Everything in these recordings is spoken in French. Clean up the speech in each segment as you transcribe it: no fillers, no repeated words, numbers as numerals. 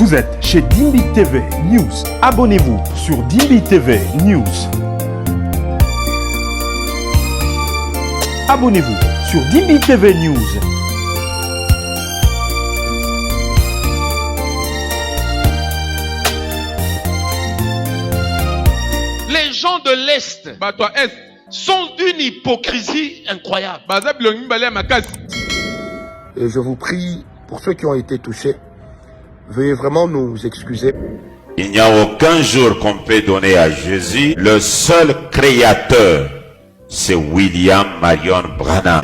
Vous êtes chez Dimbi TV News. Abonnez-vous sur Dimbi TV News. Abonnez-vous sur Dimbi TV News. Les gens de l'Est sont d'une hypocrisie incroyable. Et je vous prie, pour ceux qui ont été touchés, veuillez vraiment nous excuser. Il n'y a aucun jour qu'on peut donner à Jésus. Le seul créateur, c'est William Marion Branham.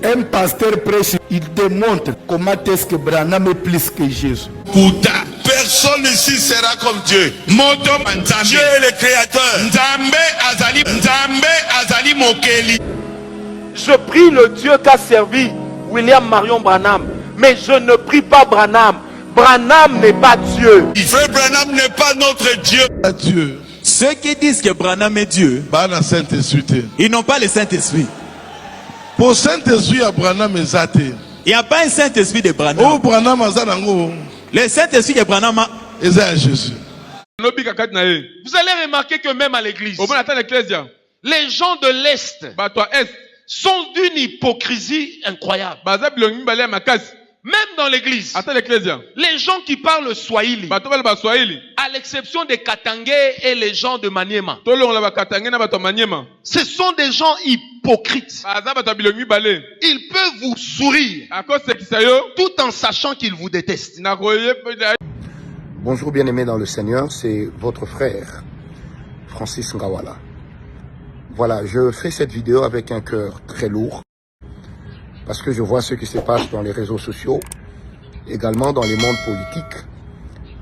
Un pasteur prêche, il démontre comment est-ce que Branham est plus que Jésus. Personne ici sera comme Dieu. Dieu est le créateur. Je prie le Dieu qu'a servi William Marion Branham, mais je ne prie pas Branham. Branham n'est pas Dieu. Frère Branham n'est pas notre Dieu. Dieu. Ceux qui disent que Branham est Dieu, ils n'ont pas le Saint-Esprit. Pour Saint-Esprit, Branham est athée. Il n'y a pas un Saint-Esprit de Branham. Oh, Branham Le Saint-Esprit de Branham est Jésus. Vous allez remarquer que même à l'église, les gens de l'Est sont d'une hypocrisie incroyable. Même dans l'église, les gens qui parlent le Swahili, à l'exception des Katangais et les gens de Maniema, ce sont des gens hypocrites. Ils peuvent vous sourire tout en sachant qu'ils vous détestent. Bonjour bien-aimés dans le Seigneur, c'est votre frère, Francis Ngawala. Voilà, je fais cette vidéo avec un cœur très lourd, parce que je vois ce qui se passe dans les réseaux sociaux, également dans les mondes politiques,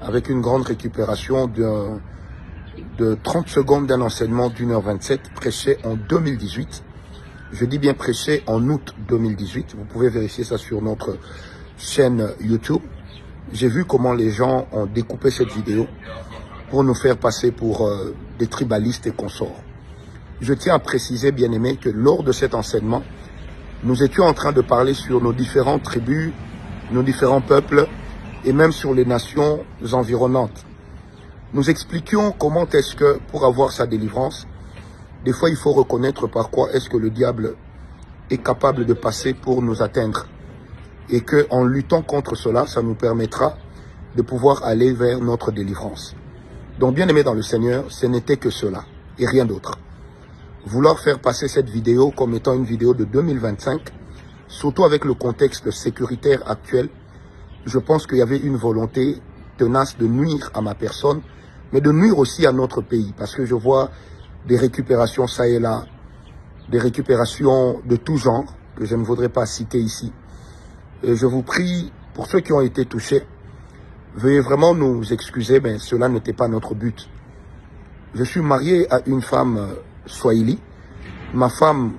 avec une grande récupération de 30 secondes d'un enseignement d'1h27 prêché en 2018. Je dis bien prêché en août 2018. Vous pouvez vérifier ça sur notre chaîne YouTube. J'ai vu comment les gens ont découpé cette vidéo pour nous faire passer pour des tribalistes et consorts. Je tiens à préciser, bien aimé, que lors de cet enseignement, nous étions en train de parler sur nos différentes tribus, nos différents peuples et même sur les nations environnantes. Nous expliquions comment est-ce que, pour avoir sa délivrance, des fois il faut reconnaître par quoi est-ce que le diable est capable de passer pour nous atteindre. Et qu'en luttant contre cela, ça nous permettra de pouvoir aller vers notre délivrance. Donc bien aimé dans le Seigneur, ce n'était que cela et rien d'autre. Vouloir faire passer cette vidéo comme étant une vidéo de 2025, surtout avec le contexte sécuritaire actuel, je pense qu'il y avait une volonté tenace de nuire à ma personne, mais de nuire aussi à notre pays, parce que je vois des récupérations ça et là, des récupérations de tout genre, que je ne voudrais pas citer ici. Et je vous prie, pour ceux qui ont été touchés, veuillez vraiment nous excuser, mais cela n'était pas notre but. Je suis marié à une femme Swahili. Ma femme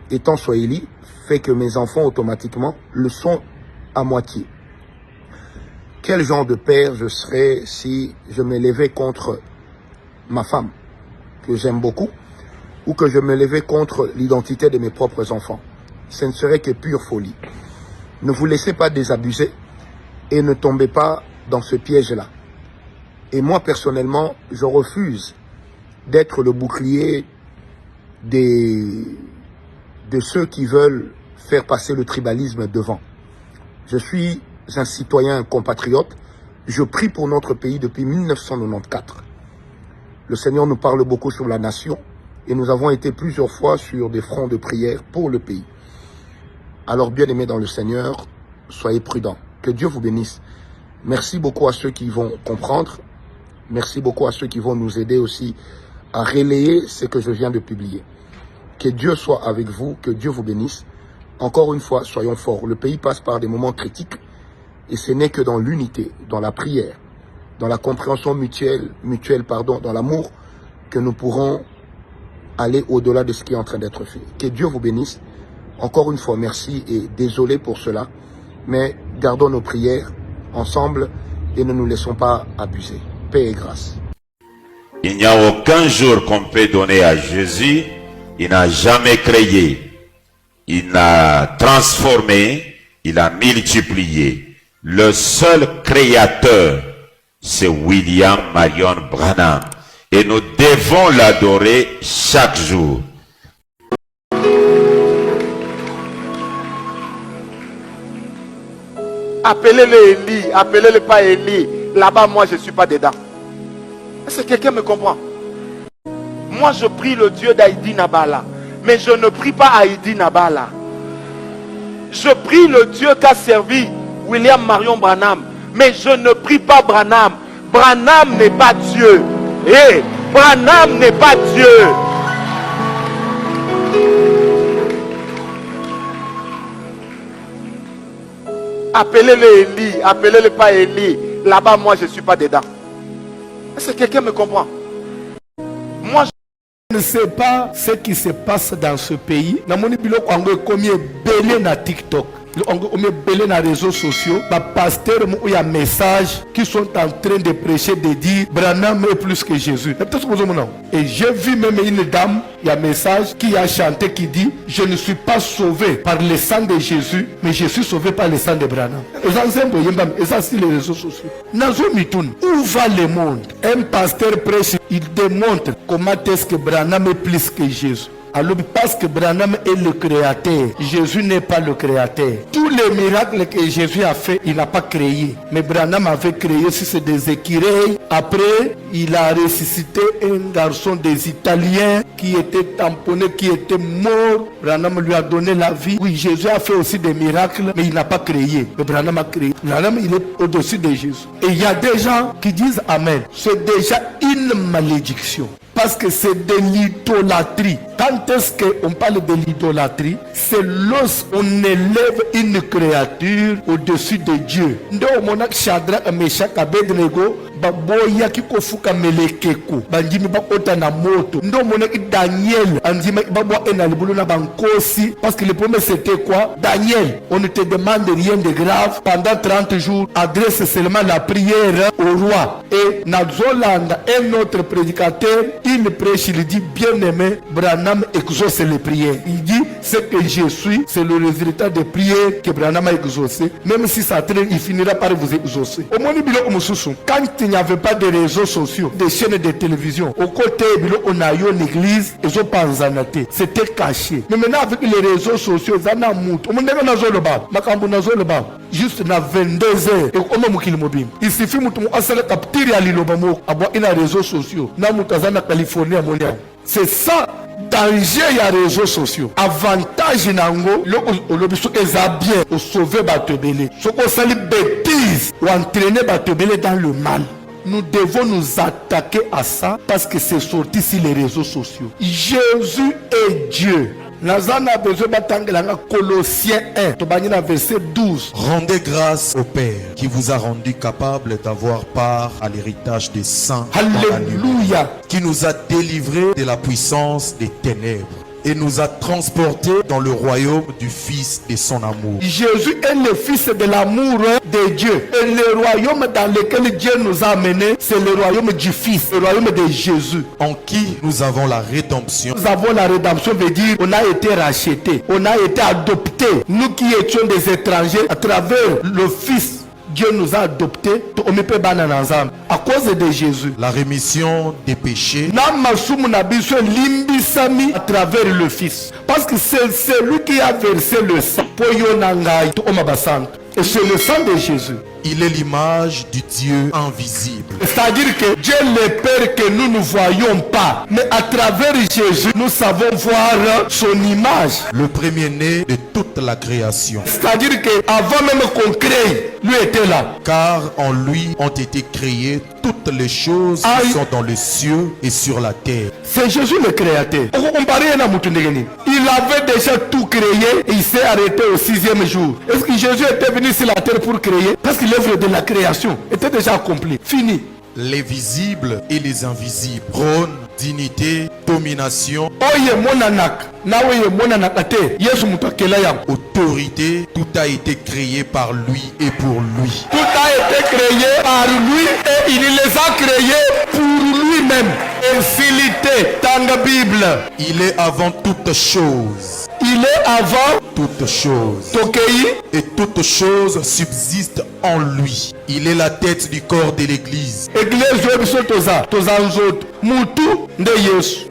étant Swahili fait que mes enfants automatiquement le sont à moitié. Quel genre de père je serais si je me levais contre ma femme, que j'aime beaucoup, ou que je me levais contre l'identité de mes propres enfants? Ce ne serait que pure folie. Ne vous laissez pas désabuser et ne tombez pas dans ce piège-là. Et moi, personnellement, je refuse d'être le bouclier de ceux qui veulent faire passer le tribalisme devant. Je suis un citoyen compatriote. Je prie pour notre pays depuis 1994. Le Seigneur nous parle beaucoup sur la nation et nous avons été plusieurs fois sur des fronts de prière pour le pays. Alors, bien-aimés dans le Seigneur, soyez prudents. Que Dieu vous bénisse. Merci beaucoup à ceux qui vont comprendre. Merci beaucoup à ceux qui vont nous aider aussi à relayer ce que je viens de publier. Que Dieu soit avec vous, que Dieu vous bénisse. Encore une fois, soyons forts. Le pays passe par des moments critiques et ce n'est que dans l'unité, dans la prière, dans la compréhension mutuelle, dans l'amour, que nous pourrons aller au-delà de ce qui est en train d'être fait. Que Dieu vous bénisse. Encore une fois, merci et désolé pour cela, mais gardons nos prières ensemble et ne nous laissons pas abuser. Paix et grâce. Il n'y a aucun jour qu'on peut donner à Jésus. Il n'a jamais créé. Il n'a transformé. Il a multiplié. Le seul créateur, c'est William Marion Branham. Et nous devons l'adorer chaque jour. Appelez-le Élie, appelez-le pas Élie. Là-bas, moi, je ne suis pas dedans. Est-ce que quelqu'un me comprend? Moi, je prie le Dieu d'Haïdi Nabala. Mais je ne prie pas Haïdi Nabala. Je prie le Dieu qu'a servi William Marion Branham. Mais je ne prie pas Branham. Branham n'est pas Dieu. Et Branham n'est pas Dieu. Appelez-le Élie, appelez-le pas Élie. Là-bas, moi, je ne suis pas dedans. Est-ce que quelqu'un me comprend? Moi, je ne sais pas ce qui se passe dans ce pays. Namoni biloko ango komi belé na TikTok. On met belé dans les réseaux sociaux. Les pasteurs ont un message qui sont en train de prêcher, de dire Branham est plus que Jésus. Et j'ai vu même une dame, il y a un message qui a chanté qui dit je ne suis pas sauvé par le sang de Jésus, mais je suis sauvé par le sang de Branham. Et ça, c'est les réseaux sociaux. Où va le monde? Un pasteur prêche, il démontre comment est-ce que Branham est plus que Jésus. Alors parce que Branham est le créateur, Jésus n'est pas le créateur. Tous les miracles que Jésus a fait, il n'a pas créé. Mais Branham avait créé si c'est des écureuils. Après, il a ressuscité un garçon des Italiens qui était tamponné, qui était mort. Branham lui a donné la vie. Oui, Jésus a fait aussi des miracles, mais il n'a pas créé. Mais Branham a créé. Branham, il est au-dessus de Jésus. Et il y a des gens qui disent Amen. C'est déjà une malédiction. Parce que c'est de l'idolâtrie. Quand est-ce qu'on parle de l'idolâtrie? C'est lorsqu'on élève une créature au-dessus de Dieu. Ndo monak Shadrach, Meshach, Abednego, baboya kikofuka melekeko, banjimi bakota na moto. Ndo monak Daniel, anjima babwa ena libulu na bankosi. Parce que le premier c'était quoi? Daniel, on ne te demande rien de grave. Pendant 30 jours, adresse seulement la prière au roi. Et Nazolanda, un autre prédicateur, il prêche, il dit bien-aimé, Branham exauce les prières. Il dit ce que je suis, c'est le résultat des prières que Branham a exaucé. Même si ça traîne, il finira par vous exaucer. Au moins, quand il n'y avait pas de réseaux sociaux, des chaînes de télévision, au côté, on a eu une église, ils ont pas zanate. C'était caché. Mais maintenant, avec les réseaux sociaux, on a mout. On a juste na 22 heures. Et on a il suffit de capter à l'ilobamo, avoir une réseaux sociaux. Na moutazana Californie. C'est ça, danger des réseaux sociaux. Avantage nango, l'obispo est bien pour sauver Batebele. Ce qu'on s'allie bêtise ou entraîner Batebele dans le mal. Nous devons nous attaquer à ça parce que c'est sorti sur les réseaux sociaux. Jésus est Dieu. Nazana besoin batangela Colossiens 1, verset 12. Rendez grâce au Père qui vous a rendu capable d'avoir part à l'héritage des saints. Alléluia. Qui nous a délivrés de la puissance des ténèbres et nous a transportés dans le royaume du Fils de son amour. Jésus est le Fils de l'amour de Dieu. Et le royaume dans lequel Dieu nous a amenés, c'est le royaume du Fils, le royaume de Jésus. En qui nous avons la rédemption. Nous avons la rédemption, veut dire on a été rachetés, on a été adoptés. Nous qui étions des étrangers, à travers le Fils, Dieu nous a adoptés à cause de Jésus. La rémission des péchés. À travers le Fils. Parce que c'est celui qui a versé le sang. Et c'est le sang de Jésus. Il est l'image du Dieu invisible. C'est-à-dire que Dieu le Père que nous ne voyons pas. Mais à travers Jésus, nous savons voir son image. Le premier-né de toute la création. C'est-à-dire qu'avant même qu'on crée, lui était là. Car en lui ont été créées toutes les choses qui sont dans les cieux et sur la terre. C'est Jésus le créateur. Il avait déjà tout créé et il s'est arrêté au 6e jour. Est-ce que Jésus était venu sur la terre pour créer? Parce que l'œuvre de la création était déjà accomplie. Fini. Les visibles et les invisibles. Trône, dignité, domination. Autorité, tout a été créé par lui et pour lui. Tout a été créé par lui et il les a créés pour lui-même. Infinité dans la Bible. Il est avant toute chose. Il est avant toutes choses. Tokei. Et toutes choses subsistent en lui. Il est la tête du corps de l'église.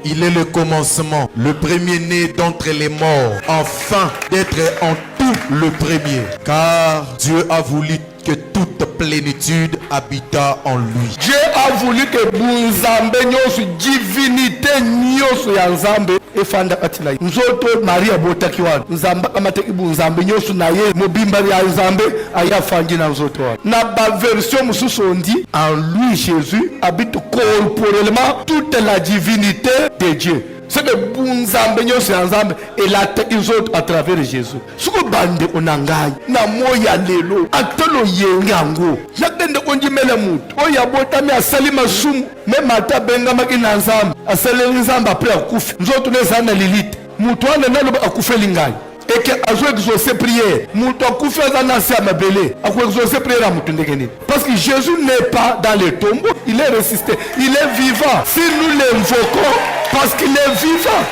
Il est le commencement, le premier-né d'entre les morts, afin d'être en tout le premier. Car Dieu a voulu que toute plénitude habita en lui. Dieu a voulu que bunzambe nyosu divinité nyosu ya nzambe efanda katina nzoto Maria botaki wana nzamba kamateki bunzambe nyosu na ye mobimba ya nzambe aya fangi na nzoto wana na ba version mususu ndi en lui Jésus habite corporellement toute la divinité de Dieu. C'est que bunzambe nyoso ya nzambe elataki nzoto à travers Jésus. Suko bande onangai na moya lelo atelo yengango nakende konjimela mutu oya botami asali masumu même ata bengamaki na nzambe asali nzambe après akufi nzoto nezana lilite mutu wana nalo akufeli ngai et que azo exaucer prière mutu akufi azana se mabele aku exaucer prière à mutu ndekeni parce que Jésus n'est pas dans les tombeaux, il est ressuscité, il est vivant. Si nous l'invoquons parce qu'il est vivant,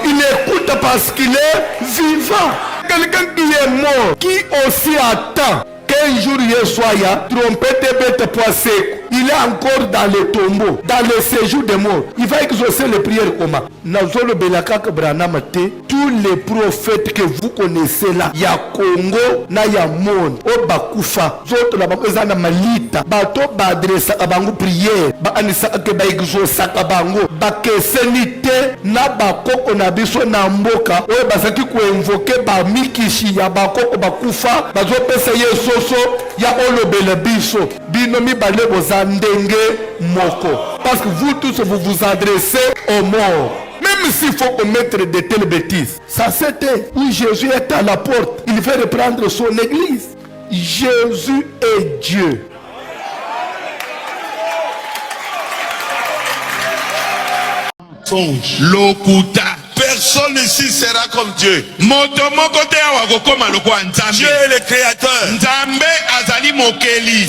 il écoute parce qu'il est vivant. Quelqu'un qui est mort, qui aussi attend qu'un jour il soit trompette bête poissé, il est encore dans le tombeau, dans le séjour des morts. Il va exaucer les prières comment? Tous les prophètes que vous connaissez là, il y a Congo, na ya monde, o bakufa, zoto la bakoza na malita, bato ba adressa abango prière, ba anisa ke ba exaucer abango, ba kesenite na bakoko na biso na mboka, o basaki ko invoquer ba mikishi ya bakoko bakufa, bazo pesa yesoso ya olobele biso, binomi bale bozandenge moko. Parce que vous tous vous adressez aux morts. Même s'il faut commettre de telles bêtises. Ça c'était où Jésus est à la porte. Il veut reprendre son église. Jésus est Dieu. Lokuta. Personne ici sera comme Dieu. Dieu est le créateur.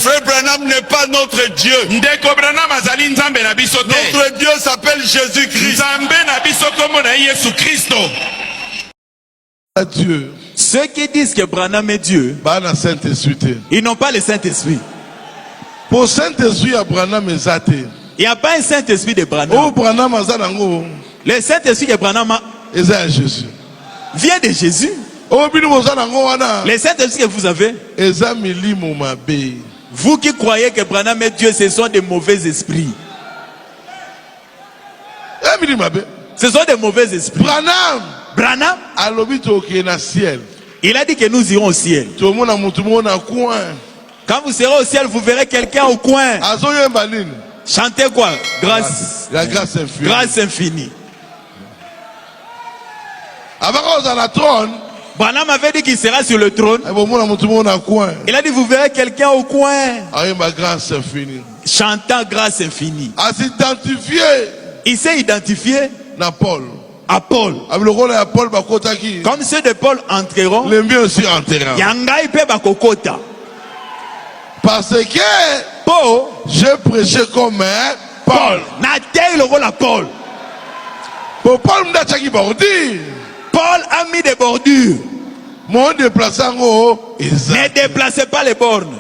Frère Branham n'est pas notre Dieu. Notre Dieu s'appelle Jésus-Christ. Dieu. Ceux qui disent que Branham est Dieu, ils n'ont pas le Saint-Esprit. Pour Saint-Esprit, Branham est athée. Il n'y a pas un Saint-Esprit de Branham. Le Saint-Esprit de Branham vient de Jésus. Le Saint-Esprit que vous avez, vous qui croyez que Branham est Dieu, ce sont des mauvais esprits. Ce sont des mauvais esprits. Branham, il a dit que nous irons au ciel. Quand vous serez au ciel, vous verrez quelqu'un au coin. Chantez quoi? Grâce. La grâce infinie. Grâce infinie. Branham avait dit qu'il sera sur le trône. Il a dit vous verrez quelqu'un au coin. Chantant grâce infinie. Il s'est identifié à Paul. Comme ceux de Paul entreront, les miens aussi entreront. Parce que Paul, j'ai prêché comme Paul. Paul a mis des bordures. Mon déplaçant, ne déplacez pas les bornes.